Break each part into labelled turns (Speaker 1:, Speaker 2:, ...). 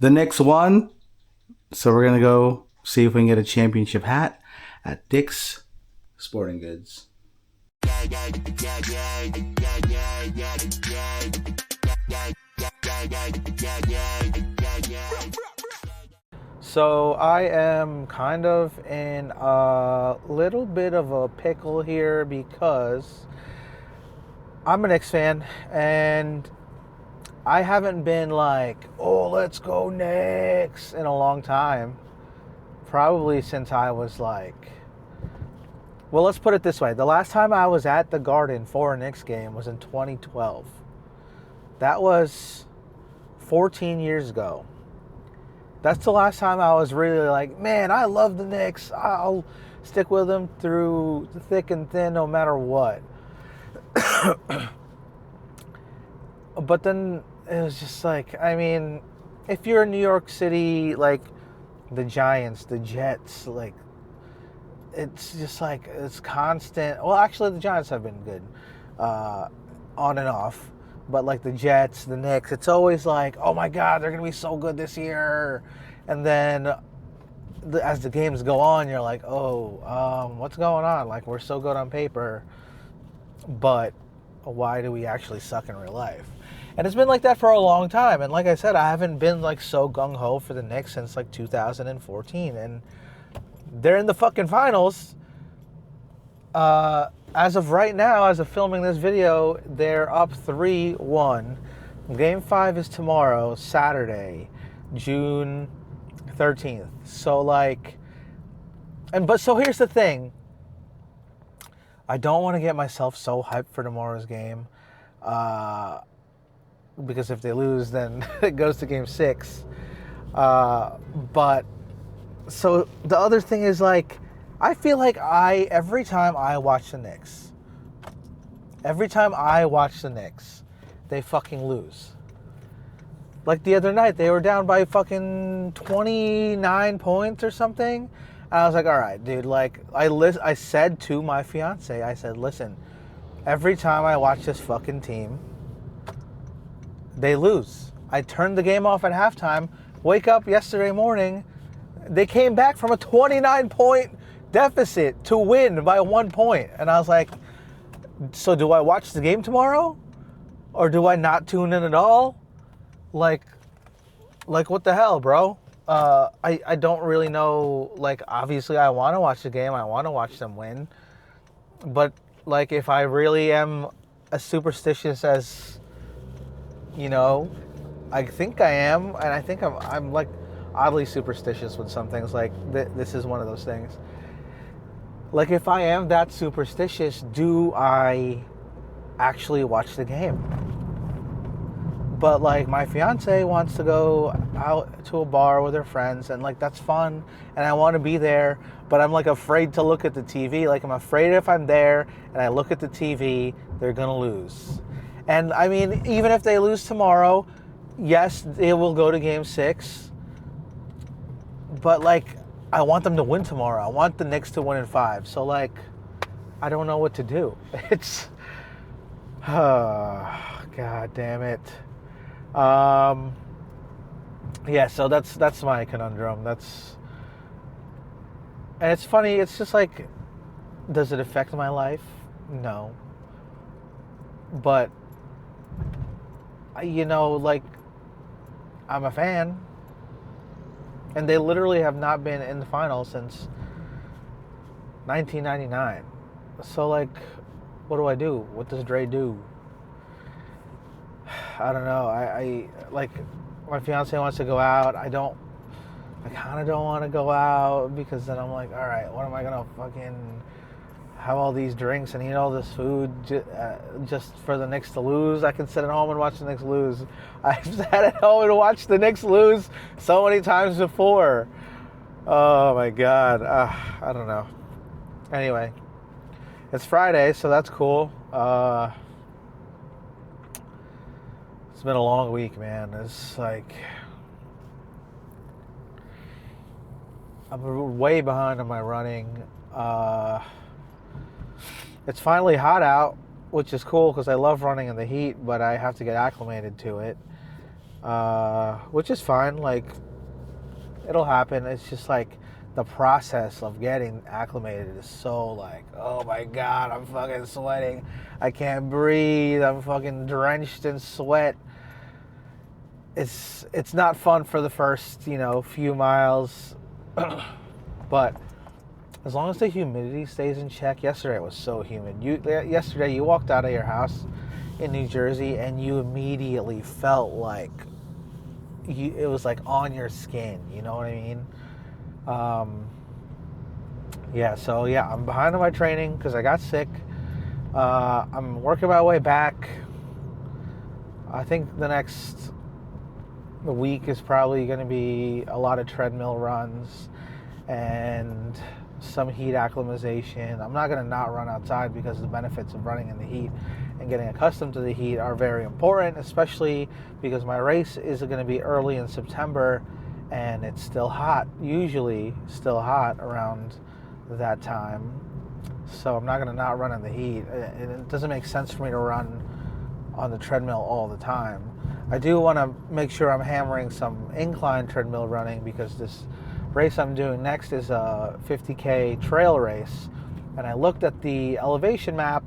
Speaker 1: The Knicks won, so we're gonna go see if we can get a championship hat at Dick's Sporting Goods.
Speaker 2: So I am kind of in a little bit of a pickle here because I'm an Knicks fan and I haven't been like, oh, let's go Knicks in a long time. Probably since I was like, well, let's put it this way. The last time I was at the Garden for a Knicks game was in 2012. That was 14 years ago. That's the last time I was really like, man, I love the Knicks. I'll stick with them through the thick and thin no matter what. But then it was just like, I mean, if you're in New York City, like the Giants, the Jets, like, it's just like, it's constant. Well, actually, the Giants have been good on and off. But like the Jets, the Knicks, it's always like, oh my God, they're going to be so good this year. And then as the games go on, you're like, oh, what's going on? Like, we're so good on paper, but why do we actually suck in real life? And it's been like that for a long time. And like I said, I haven't been like so gung-ho for the Knicks since like 2014. And they're in the fucking finals. As of right now, as of filming this video, they're up 3-1. Game 5 is tomorrow, Saturday, June 13th. So like, so here's the thing. I don't want to get myself so hyped for tomorrow's game. Because if they lose, then it goes to game 6. But, so the other thing is like, I feel like every time I watch the Knicks, they fucking lose. Like the other night, they were down by fucking 29 points or something. And I was like, all right, dude, like, I said to my fiance, I said, listen, every time I watch this fucking team, they lose. I turned the game off at halftime, wake up yesterday morning, they came back from a 29-point deficit to win by 1 point. And I was like, so do I watch the game tomorrow? Or do I not tune in at all? Like what the hell, bro? I don't really know. Like, obviously I want to watch the game. I want to watch them win. But, like, if I really am as superstitious as, you know, I think I am, and I think I'm like oddly superstitious with some things. Like, this is one of those things. Like, if I am that superstitious, do I actually watch the game? But, like, my fiance wants to go out to a bar with her friends, and, like, that's fun, and I want to be there, but I'm, like, afraid to look at the TV. Like, I'm afraid if I'm there and I look at the TV, they're going to lose. And, I mean, even if they lose tomorrow, yes, it will go to game 6, but, like, I want them to win tomorrow. I want the Knicks to win in 5. So, like, I don't know what to do. It's, God damn it. Yeah, so that's my conundrum. And it's funny. It's just like, does it affect my life? No. But, you know, like, I'm a fan. And they literally have not been in the finals since 1999. So, like, what do I do? What does Dre do? I don't know. I like, my fiance wants to go out. I kind of don't want to go out because then I'm like, all right, what am I going to fucking have all these drinks and eat all this food just for the Knicks to lose? I can sit at home and watch the Knicks lose. I've sat at home and watched the Knicks lose so many times before. Oh my God. I don't know. Anyway, it's Friday, so that's cool. It's been a long week, man. It's like, I'm way behind on my running. It's finally hot out, which is cool because I love running in the heat, but I have to get acclimated to it. which is fine. Like, it'll happen. It's just like the process of getting acclimated is so like, oh my God, I'm fucking sweating. I can't breathe. I'm fucking drenched in sweat. It's not fun for the first, few miles. But as long as the humidity stays in check. Yesterday it was so humid. Yesterday you walked out of your house in New Jersey and you immediately felt like it was like on your skin. You know what I mean? I'm behind on my training because I got sick. I'm working my way back. I think the week is probably going to be a lot of treadmill runs and some heat acclimatization. I'm not going to not run outside because the benefits of running in the heat and getting accustomed to the heat are very important, especially because my race is going to be early in September and it's still hot, usually still hot around that time. So I'm not going to not run in the heat. It doesn't make sense for me to run on the treadmill all the time. I do want to make sure I'm hammering some incline treadmill running because this race I'm doing next is a 50K trail race. And I looked at the elevation map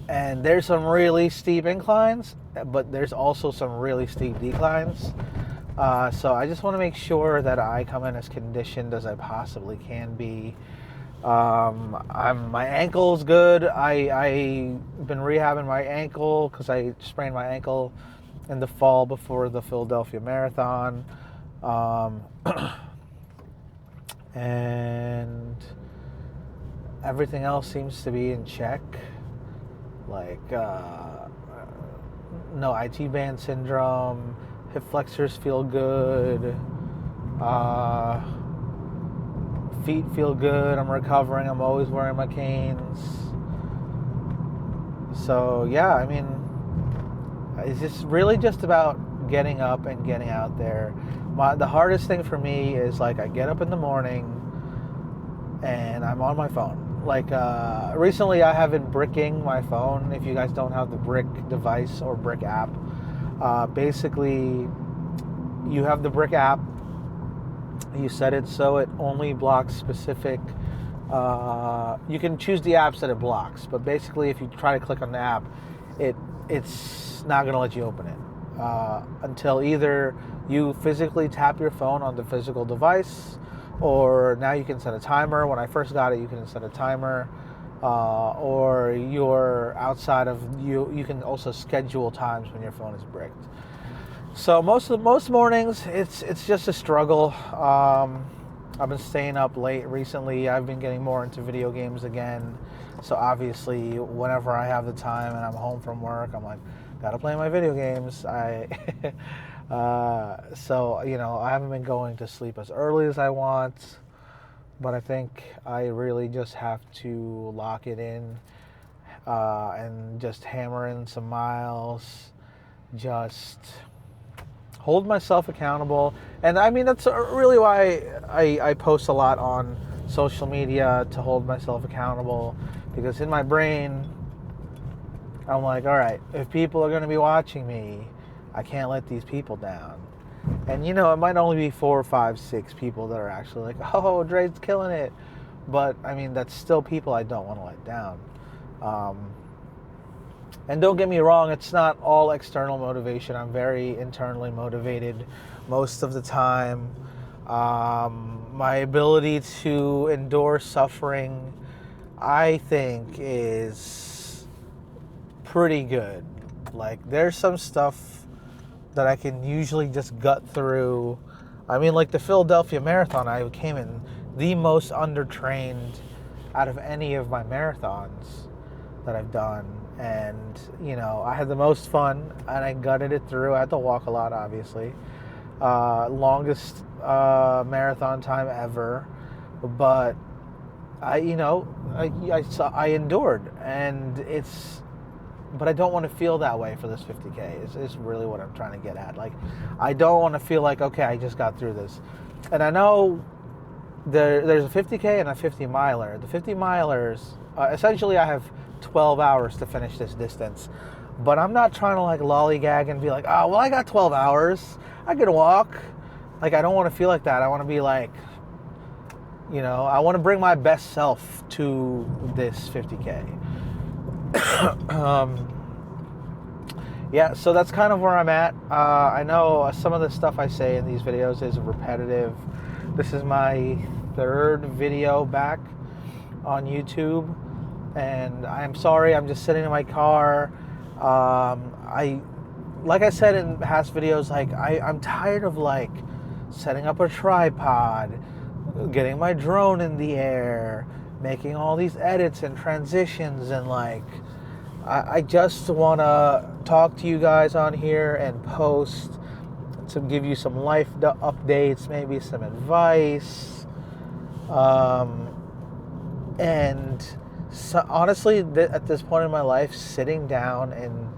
Speaker 2: and there's some really steep inclines, but there's also some really steep declines. So I just want to make sure that I come in as conditioned as I possibly can be. My ankle's good. I've been rehabbing my ankle because I sprained my ankle in the fall before the Philadelphia Marathon. And everything else seems to be in check. Like, no IT band syndrome, hip flexors feel good, feet feel good, I'm recovering, I'm always wearing my canes. So yeah, I mean, it's just really just about getting up and getting out there. The hardest thing for me is like I get up in the morning and I'm on my phone. Like recently I have been bricking my phone. If you guys don't have the Brick device or Brick app, basically you have the Brick app, you set it so it only blocks specific, you can choose the apps that it blocks, but basically if you try to click on the app, it's not going to let you open it until either you physically tap your phone on the physical device, or now you can set a timer. When I first got it, you can set a timer, or you're outside of you can also schedule times when your phone is bricked. So most mornings it's just a struggle. I've been staying up late recently. I've been getting more into video games again. So obviously whenever I have the time and I'm home from work, I'm like, gotta play my video games. So, I haven't been going to sleep as early as I want, but I think I really just have to lock it in and just hammer in some miles, just hold myself accountable. And I mean, that's really why I post a lot on social media, to hold myself accountable, because in my brain, I'm like, all right, if people are going to be watching me, I can't let these people down. And it might only be 4, 5, 6 people that are actually like, oh, Dre's killing it. But I mean, that's still people I don't want to let down. And don't get me wrong, it's not all external motivation. I'm very internally motivated most of the time. My ability to endure suffering, I think, is pretty good. Like, there's some stuff that I can usually just gut through. I mean, like the Philadelphia Marathon, I came in the most undertrained out of any of my marathons that I've done. And, I had the most fun and I gutted it through. I had to walk a lot, obviously. Longest marathon time ever. But I endured, and but I don't want to feel that way for this 50K. Is really what I'm trying to get at. Like, I don't want to feel like, okay, I just got through this. And I know there's a 50K and a 50 miler. The 50 milers, essentially I have 12 hours to finish this distance. But I'm not trying to like lollygag and be like, oh, well, I got 12 hours. I can walk. Like, I don't want to feel like that. I want to be like, you know, I want to bring my best self to this 50K. Yeah, so that's kind of where I'm at. I know some of the stuff I say in these videos is repetitive. This is my 3rd video back on YouTube, and I'm sorry, I'm just sitting in my car. Like I said in past videos, like I'm tired of like setting up a tripod, getting my drone in the air, making all these edits and transitions, and like I just want to talk to you guys on here and post to give you some life updates, maybe some advice. And so, honestly, at this point in my life, sitting down and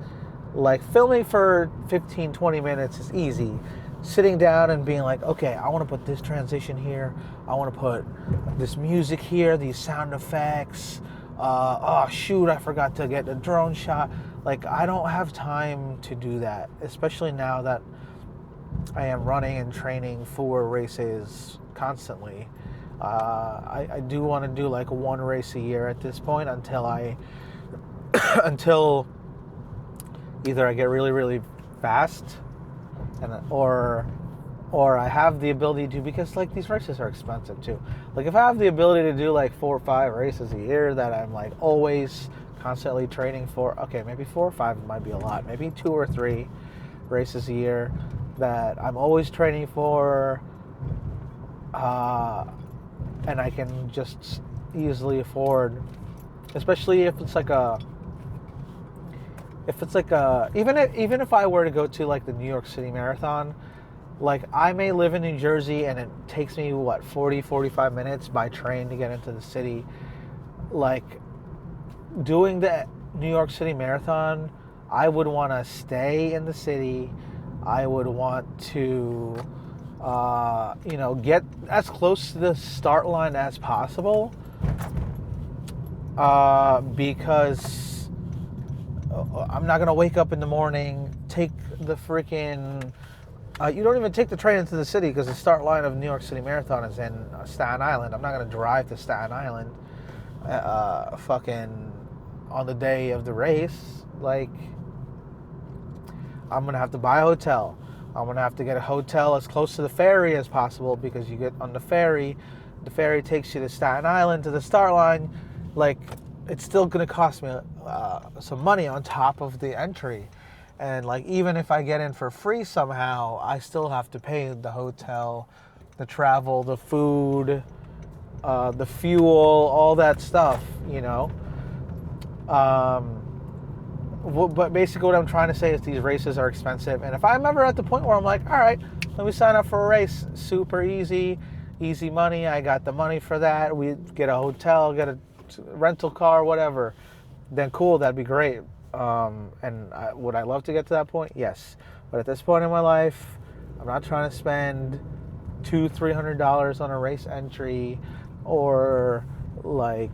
Speaker 2: like filming for 15, 20 minutes is easy. Sitting down and being like, okay, I want to put this transition here. I want to put this music here, these sound effects. Oh shoot, I forgot to get a drone shot. Like, I don't have time to do that, especially now that I am running and training for races constantly. I do want to do like 1 race a year at this point until until either I get really, really fast or I have the ability to, because like these races are expensive too. Like, if I have the ability to do like 4 or 5 races a year that I'm like always constantly training for, okay, maybe 4 or 5 might be a lot. Maybe 2 or 3 races a year that I'm always training for, and I can just easily afford, especially if it's like a even if I were to go to like the New York City Marathon, like I may live in New Jersey and it takes me 45 minutes by train to get into the city. Like, doing the New York City Marathon, I would want to stay in the city. I would want to get as close to the start line as possible, because I'm not gonna wake up in the morning, take the freaking you don't even take the train into the city because the start line of New York City Marathon is in Staten Island. I'm not gonna drive to Staten Island fucking on the day of the race. Like, I'm gonna have to buy a hotel. I'm gonna have to get a hotel as close to the ferry as possible, because you get on the ferry takes you to Staten Island to the start line. Like, it's still gonna cost me some money on top of the entry. And like, even if I get in for free somehow, I still have to pay the hotel, the travel, the food, the fuel, all that stuff, you know. But basically what I'm trying to say is these races are expensive. And if I'm ever at the point where I'm like, all right, let me sign up for a race, super easy money, I got the money for that, we get a hotel, get a rental car, whatever, then cool, that'd be great. Would I love to get to that point? Yes. But at this point in my life, I'm not trying to spend $200-300 on a race entry, or like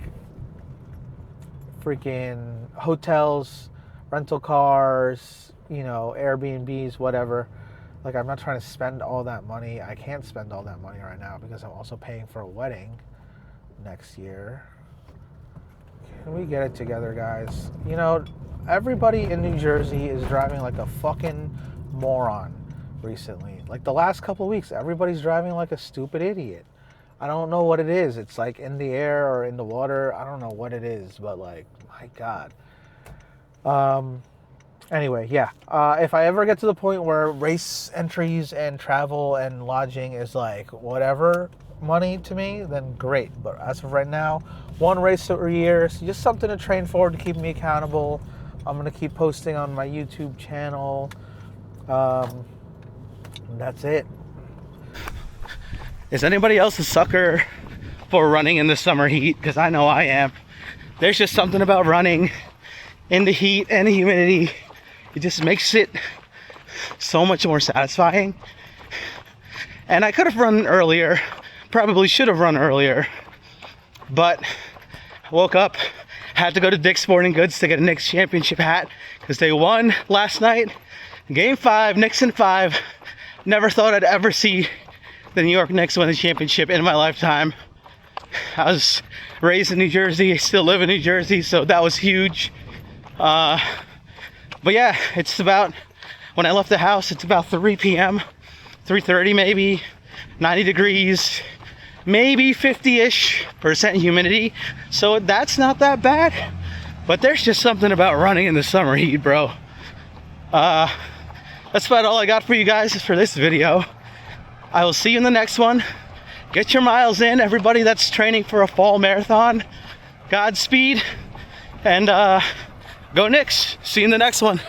Speaker 2: freaking hotels, rental cars, Airbnbs, whatever. Like, I'm not trying to spend all that money. I can't spend all that money right now because I'm also paying for a wedding next year. Can we get it together, guys? Everybody in New Jersey is driving like a fucking moron recently. Like, the last couple of weeks, everybody's driving like a stupid idiot. I don't know what it is. It's like in the air or in the water. I don't know what it is, but like, my God. Anyway, yeah. If I ever get to the point where race entries and travel and lodging is like whatever money to me, then great. But as of right now, 1 race a year, so just something to train for, to keep me accountable. I'm going to keep posting on my YouTube channel. That's it.
Speaker 1: Is anybody else a sucker for running in the summer heat? Because I know I am. There's just something about running in the heat and the humidity. It just makes it so much more satisfying. And I could have run earlier. Probably should have run earlier. But I woke up Had to go to Dick's Sporting Goods to get a Knicks championship hat because they won last night. Game 5, Knicks in 5. Never thought I'd ever see the New York Knicks win the championship in my lifetime. I was raised in New Jersey. I still live in New Jersey, so that was huge. But yeah, it's about, when I left the house, it's about 3 p.m., 3:30 maybe, 90 degrees, maybe 50-ish% humidity. So that's not that bad. But there's just something about running in the summer heat, bro. That's about all I got for you guys for this video. I will see you in the next one. Get your miles in, everybody that's training for a fall marathon. Godspeed, and go Knicks. See you in the next one.